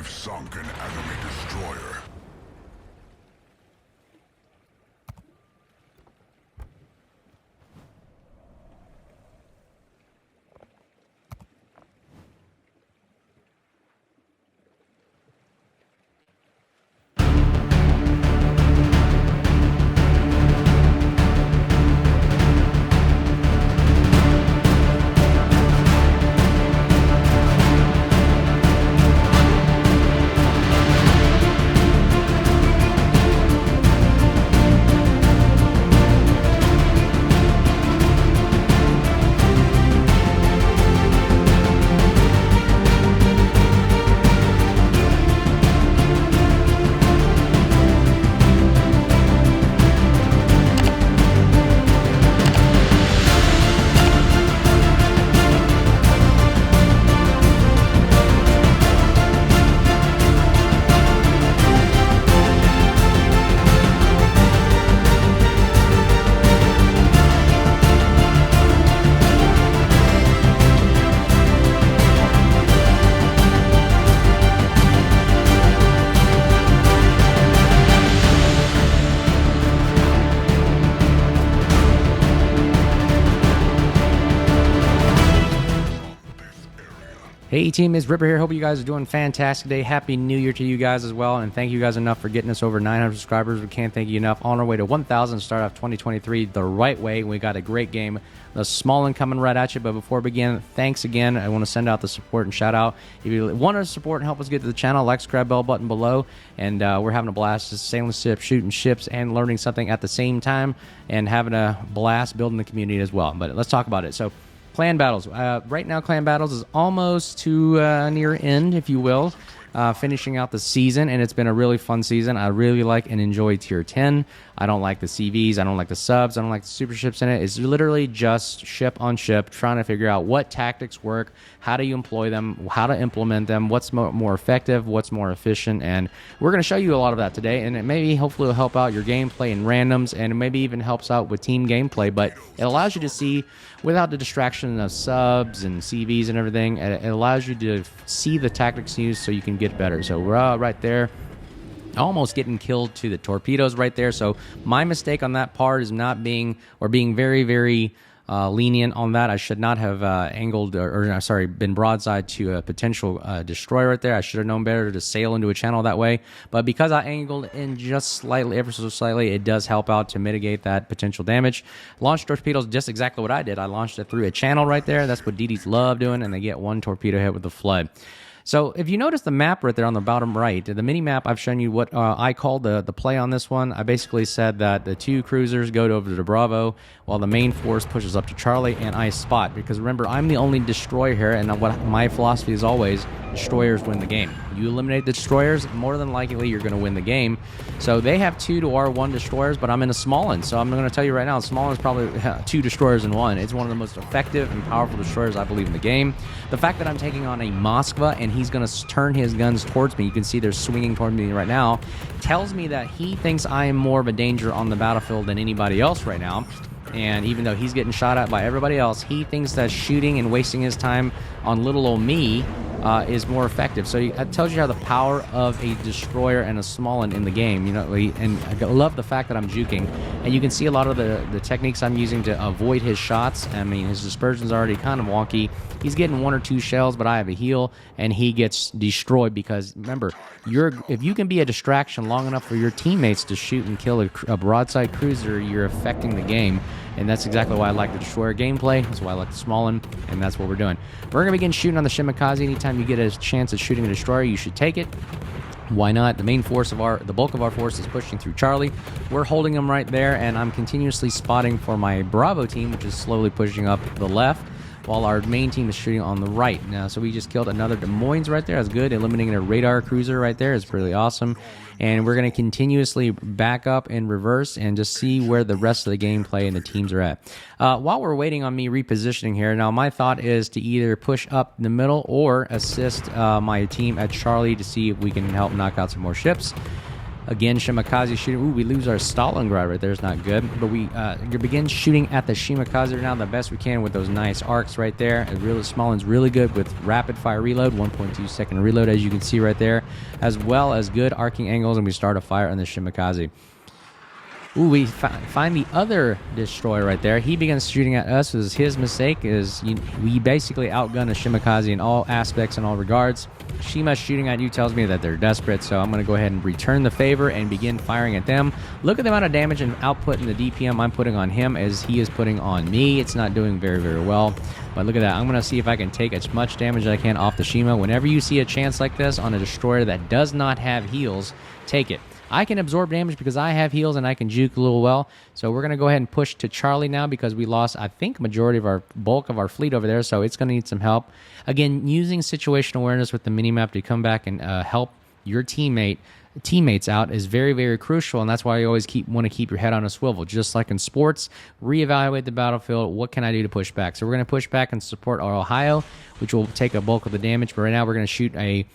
We've sunk an enemy destroyer. Hey team, it's Ripper here. Hope you guys are doing fantastic today. Happy New Year to you guys as well, and thank you guys enough for getting us over 900 subscribers. We can't thank you enough. On our way to 1,000, start off 2023 the right way. We got a great game, the Smaland coming right at you. But before we begin, thanks again. I want to send out the support and shout out. If you want to support and help us get to the channel, like, subscribe, bell button below. And we're having a blast just sailing ships, shooting ships, and learning something at the same time, and having a blast building the community as well. But let's talk about it. So, clan battles. Right now, clan battles is almost to near end, if you will, finishing out the season, and it's been a really fun season. I really like and enjoy Tier 10. I don't like the CVs. I don't like the subs. I don't like the super ships in it. It's literally just ship on ship, trying to figure out what tactics work, how do you employ them, how to implement them, what's more effective, what's more efficient, and we're going to show you a lot of that today, and it maybe hopefully will help out your gameplay and randoms, and it maybe even helps out with team gameplay, but it allows you to see without the distraction of subs and CVs and everything. It allows you to see the tactics used so you can get better. So we're right there, almost getting killed to the torpedoes right there. So my mistake on that part is not being very, very lenient on that. I should not have angled or been broadside to a potential destroyer right there. I should have known better to sail into a channel that way. But because I angled in just slightly, ever so slightly, it does help out to mitigate that potential damage. Launch torpedoes, just exactly what I did. I launched it through a channel right there. That's what DDs love doing, and they get one torpedo hit with the flood. So if you notice the map right there on the bottom right, the mini map, I've shown you what I call the play on this one. I basically said that the two cruisers go over to Bravo while the main force pushes up to Charlie, and I spot. Because remember, I'm the only destroyer here, and what my philosophy is always, destroyers win the game. You eliminate the destroyers, more than likely you're going to win the game. So they have 2 to our 1 destroyers, but I'm in a Smaland. So I'm going to tell you right now, Smaland is probably 2 destroyers in 1. It's one of the most effective and powerful destroyers, I believe, in the game. The fact that I'm taking on a Moskva and he's going to turn his guns towards me, you can see they're swinging toward me right now, tells me that he thinks I am more of a danger on the battlefield than anybody else right now. And even though he's getting shot at by everybody else, he thinks that shooting and wasting his time on little old me is more effective. So it tells you how the power of a destroyer and a Smaland in the game. You know, and I love the fact that I'm juking, and you can see a lot of the techniques I'm using to avoid his shots. I mean, his dispersion's already kind of wonky. He's getting 1 or 2 shells, but I have a heal, and he gets destroyed because, remember, if you can be a distraction long enough for your teammates to shoot and kill a broadside cruiser, you're affecting the game. And that's exactly why I like the destroyer gameplay. That's why I like the Smaland, and that's what we're doing. We're going to begin shooting on the Shimakaze. Anytime you get a chance at shooting a destroyer, you should take it. Why not? The main force of the bulk of our force is pushing through Charlie. We're holding them right there, and I'm continuously spotting for my Bravo team, which is slowly pushing up the left, while our main team is shooting on the right. Now, so we just killed another Des Moines right there. That's good. Eliminating a radar cruiser right there is really awesome. And we're going to continuously back up and reverse and just see where the rest of the gameplay and the teams are at. While we're waiting on me repositioning here, now my thought is to either push up the middle or assist my team at Charlie to see if we can help knock out some more ships. Again, Shimakaze shooting. Ooh, we lose our Stalingrad right there. It's not good. But we begin shooting at the Shimakaze now the best we can with those nice arcs right there. And really, Smaland's really good with rapid fire reload, 1.2 second reload, as you can see right there, as well as good arcing angles. And we start a fire on the Shimakaze. Ooh, we find the other destroyer right there. He begins shooting at us. His mistake we basically outgun a Shimakaze in all aspects and all regards. Shima shooting at you tells me that they're desperate, so I'm going to go ahead and return the favor and begin firing at them. Look at the amount of damage and output in the DPM I'm putting on him as he is putting on me. It's not doing very, very well. But look at that. I'm going to see if I can take as much damage as I can off the Shima. Whenever you see a chance like this on a destroyer that does not have heals, take it. I can absorb damage because I have heals and I can juke a little well. So we're going to go ahead and push to Charlie now because we lost, I think, majority of our bulk of our fleet over there. So it's going to need some help. Again, using situational awareness with the minimap to come back and help your teammates out is very, very crucial. And that's why you always want to keep your head on a swivel. Just like in sports, reevaluate the battlefield. What can I do to push back? So we're going to push back and support our Ohio, which will take a bulk of the damage. But right now we're going to shoot a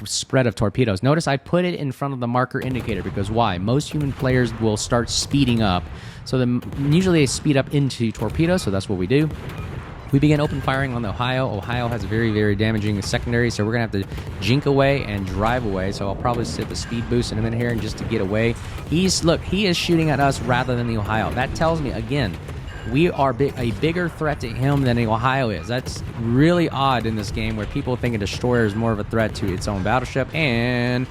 spread of torpedoes. Notice I put it in front of the marker indicator because why? Most human players will start speeding up. So usually they speed up into torpedoes, so that's what we do. We begin open firing on the Ohio. Ohio has a very, very damaging secondary, so we're going to have to jink away and drive away. So I'll probably set the speed boost in a minute here and just to get away. He is shooting at us rather than the Ohio. That tells me, again, we are a bigger threat to him than the Ohio is. That's really odd in this game where people think a destroyer is more of a threat to its own battleship. And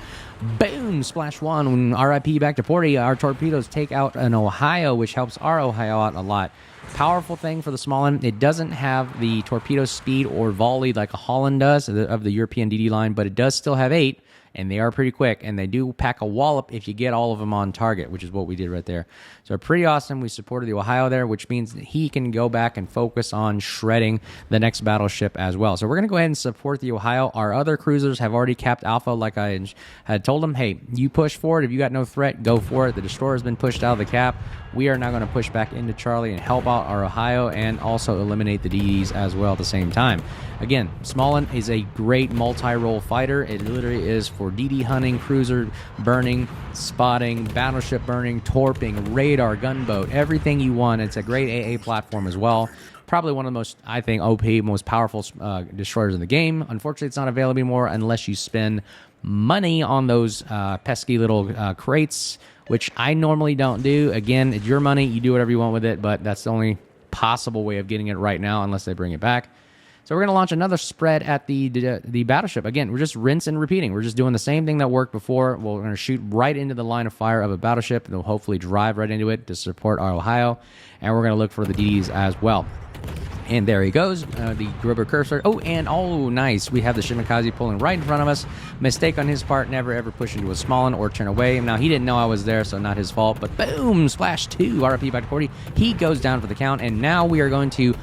boom, splash one. RIP back to 40. Our torpedoes take out an Ohio, which helps our Ohio out a lot. Powerful thing for the Smaland. It doesn't have the torpedo speed or volley like a Holland does of the European DD line, but it does still have 8. And they are pretty quick, and they do pack a wallop if you get all of them on target, which is what we did right there. So pretty awesome. We supported the Ohio there, which means that he can go back and focus on shredding the next battleship as well. So we're going to go ahead and support the Ohio. Our other cruisers have already capped Alpha, like I had told them. Hey, you push forward. If you got no threat, go for it. The destroyer has been pushed out of the cap. We are now going to push back into Charlie and help out our Ohio and also eliminate the DDs as well at the same time. Again, Smaland is a great multi-role fighter. It literally is for DD hunting, cruiser burning, spotting, battleship burning, torping, radar, gunboat, everything you want. It's a great AA platform as well. Probably one of the most, I think, OP, most powerful destroyers in the game. Unfortunately, it's not available anymore unless you spend money on those pesky little crates, which I normally don't do. Again, it's your money. You do whatever you want with it, but that's the only possible way of getting it right now unless they bring it back. So we're going to launch another spread at the battleship. Again, we're just rinse and repeating. We're just doing the same thing that worked before. We're going to shoot right into the line of fire of a battleship, and we'll hopefully drive right into it to support our Ohio. And we're going to look for the DDs as well. And there he goes, the Grubber cursor. Oh, nice. We have the Shimakaze pulling right in front of us. Mistake on his part, never ever push into a Smaland or turn away. Now, he didn't know I was there, so not his fault. But boom, splash 2, RP back to 40. He goes down for the count, and now we are going to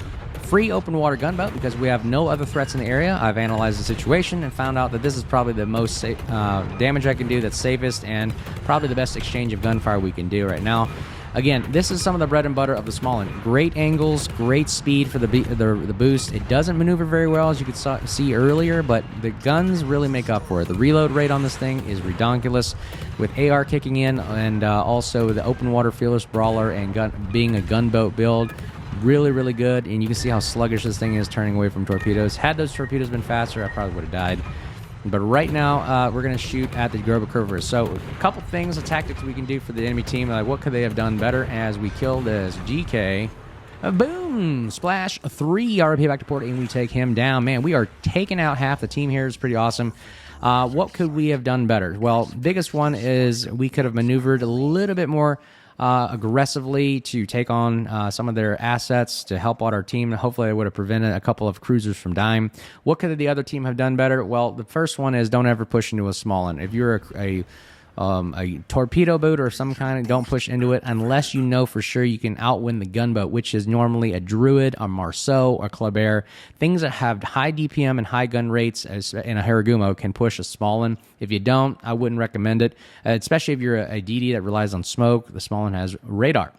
free open water gunboat because we have no other threats in the area. I've analyzed the situation and found out that this is probably the most damage I can do that's safest and probably the best exchange of gunfire we can do right now. Again, this is some of the bread and butter of the Smaland. Great angles, great speed for the boost. It doesn't maneuver very well, as you could see earlier, but the guns really make up for it. The reload rate on this thing is redonkulous, with AR kicking in and also the open water fearless brawler and being a gunboat build. Really, really good, and you can see how sluggish this thing is turning away from torpedoes. Had those torpedoes been faster, I probably would have died. But right now, we're going to shoot at the Grubber curvers. So a couple things, the tactics we can do for the enemy team. Like, what could they have done better as we kill this GK? Boom! Splash 3 RP back to port, and we take him down. Man, we are taking out half the team here. It's pretty awesome. What could we have done better? Well, biggest one is we could have maneuvered a little bit more aggressively to take on some of their assets to help out our team. Hopefully, it would have prevented a couple of cruisers from dying. What could the other team have done better? Well, the first one is don't ever push into a Smaland. If you're a torpedo boat or some kind, don't push into it unless you know for sure you can outwin the gunboat, which is normally a Druid, a Marceau, or Kleber. Things that have high DPM and high gun rates in a Haragumo can push a Smaland. If you don't, I wouldn't recommend it, especially if you're a DD that relies on smoke. The Smaland has radar.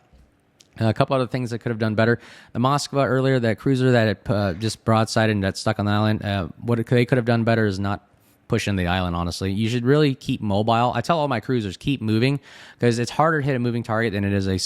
A couple other things that could have done better. The Moskva earlier, that cruiser that had just broadsided and that stuck on the island, what they could have done better is not pushing the island, honestly. You should really keep mobile. I tell all my cruisers, keep moving, because it's harder to hit a moving target than it is a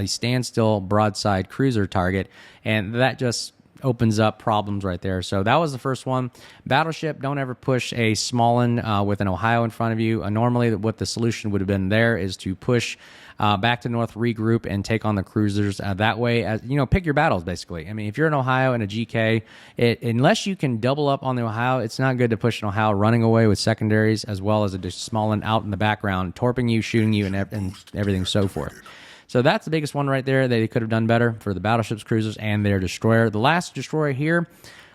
standstill broadside cruiser target, and that just opens up problems right there. So that was the first one. Battleship, don't ever push a Smaland with an Ohio in front of you. Normally, what the solution would have been there is to push back to north, regroup, and take on the cruisers. That way, as you know, pick your battles, basically. I mean, if you're in Ohio and a GK, unless you can double up on the Ohio, it's not good to push an Ohio running away with secondaries, as well as a Smaland out in the background, torping you, shooting you, and everything so forth. So that's the biggest one right there that they could have done better for the battleships, cruisers, and their destroyer. The last destroyer here,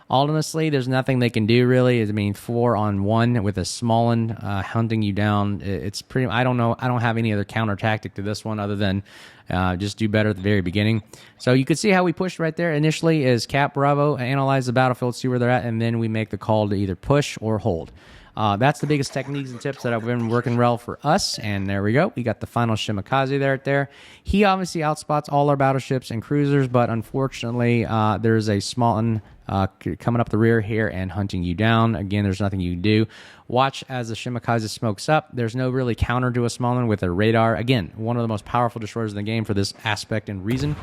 honestly, there's nothing they can do really. I mean, 4-on-1 with a Smaland hunting you down. It's pretty. I don't know. I don't have any other counter tactic to this one other than just do better at the very beginning. So you could see how we pushed right there initially is Cap Bravo, analyze the battlefield, see where they're at, and then we make the call to either push or hold. That's the biggest techniques and tips that have been working well for us. And there we go. We got the final Shimakaze there. He obviously outspots all our battleships and cruisers, but unfortunately, there's a Smaland coming up the rear here and hunting you down. Again, there's nothing you can do. Watch as the Shimakaze smokes up. There's no really counter to a Smaland with a radar. Again, one of the most powerful destroyers in the game for this aspect and reason.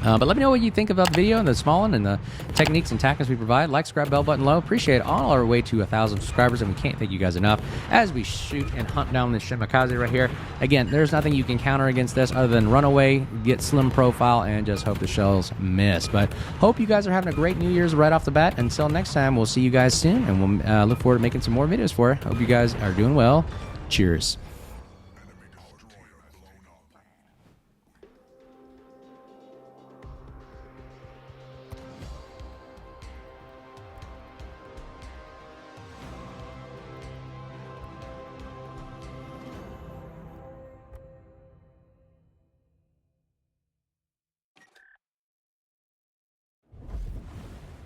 But let me know what you think about the video and the Smaland and the techniques and tactics we provide. Like, subscribe, bell button low. Appreciate it. On our way to 1,000 subscribers, and we can't thank you guys enough as we shoot and hunt down this Shimakaze right here. Again, there's nothing you can counter against this other than run away, get slim profile, and just hope the shells miss. But hope you guys are having a great New Year's right off the bat. Until next time, we'll see you guys soon, and we'll look forward to making some more videos for you. Hope you guys are doing well. Cheers.